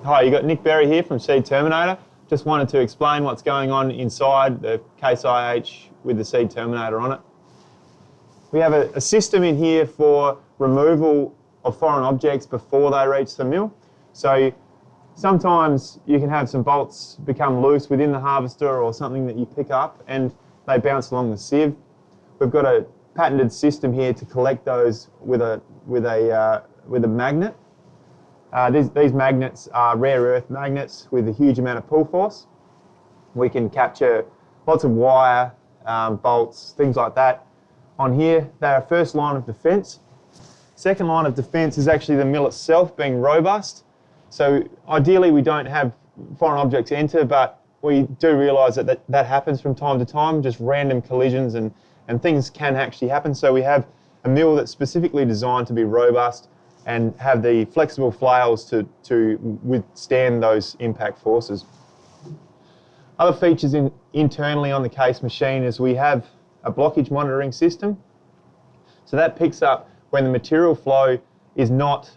Hi, you got Nick Berry here from Seed Terminator. Just wanted to explain what's going on inside the Case IH with the Seed Terminator on it. We have a system in here for removal of foreign objects before they reach the mill. So sometimes you can have some bolts become loose within the harvester or something that you pick up and they bounce along the sieve. We've got a patented system here to collect those with a magnet. These magnets are rare earth magnets with a huge amount of pull force. We can capture lots of wire, bolts, things like that. On here, they're our first line of defence. Second line of defence is actually the mill itself being robust. So ideally we don't have foreign objects enter, but we do realise that happens from time to time, just random collisions and things can actually happen. So we have a mill that's specifically designed to be robust and have the flexible flails to withstand those impact forces. Other features internally on the case machine is we have a blockage monitoring system. So that picks up when the material flow is not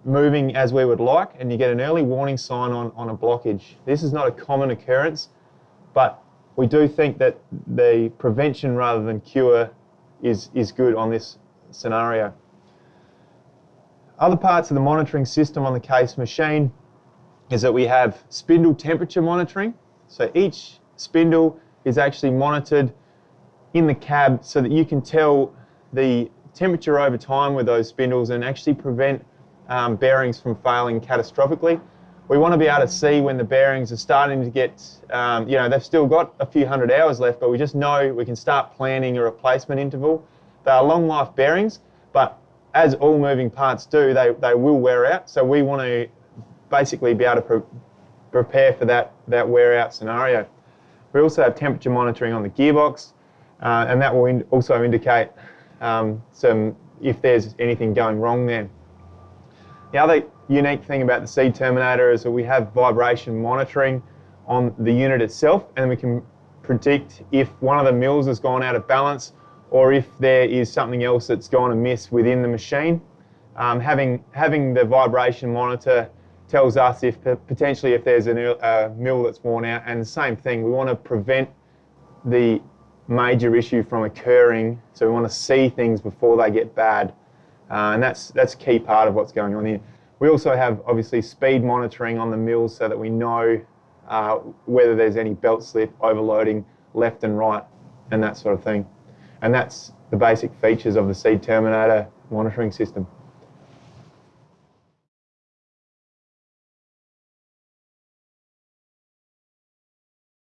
moving as we would like, and you get an early warning sign on a blockage. This is not a common occurrence, but we do think that the prevention rather than cure is good on this scenario. Other parts of the monitoring system on the case machine is that we have spindle temperature monitoring. So each spindle is actually monitored in the cab so that you can tell the temperature over time with those spindles and actually prevent bearings from failing catastrophically. We want to be able to see when the bearings are starting to get, they've still got a few hundred hours left, but we just know we can start planning a replacement interval. They are long life bearings, but as all moving parts do, they will wear out. So we want to basically be able to prepare for that wear out scenario. We also have temperature monitoring on the gearbox, and that will also indicate if there's anything going wrong there. The other unique thing about the Seed Terminator is that we have vibration monitoring on the unit itself, and we can predict if one of the mills has gone out of balance or if there is something else that's gone amiss within the machine. Having the vibration monitor tells us if potentially if there's a mill that's worn out, and the same thing, we want to prevent the major issue from occurring, so we want to see things before they get bad, and that's a key part of what's going on here. We also have obviously speed monitoring on the mills so that we know whether there's any belt slip, overloading left and right, and that sort of thing. And that's the basic features of the Seed Terminator monitoring system.